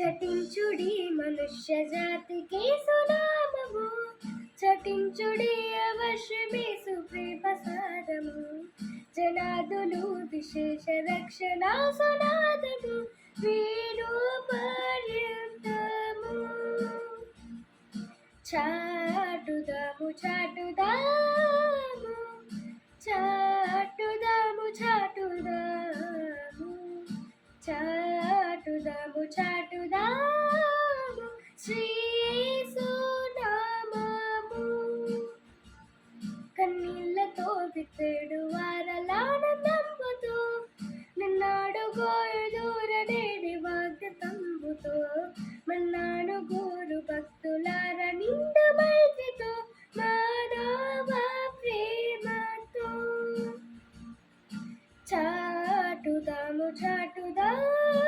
చటించుడి మనుష్య జాతికి సునామము, చటించుడి అవశ్యమే సుప్రసాదము. జనాదులు విశేష రక్షణ సునాదము వీడు పర్యంతము. చాటుదాము చాటుదాము చాటుదాము చాటుదాము చాటుదాము చాటుదాము శ్రీ యేసునామము. కన్నీళ్లతో విత్తేడు వారలానందంబుతో నిన్నాడు గోయుదూరనేడి వాగ్దతంబుతో మన్నాడు గోరు భక్తులార నిండు మైత్రితో మానవ ప్రేమతో. చాటుదాము చాటుదాము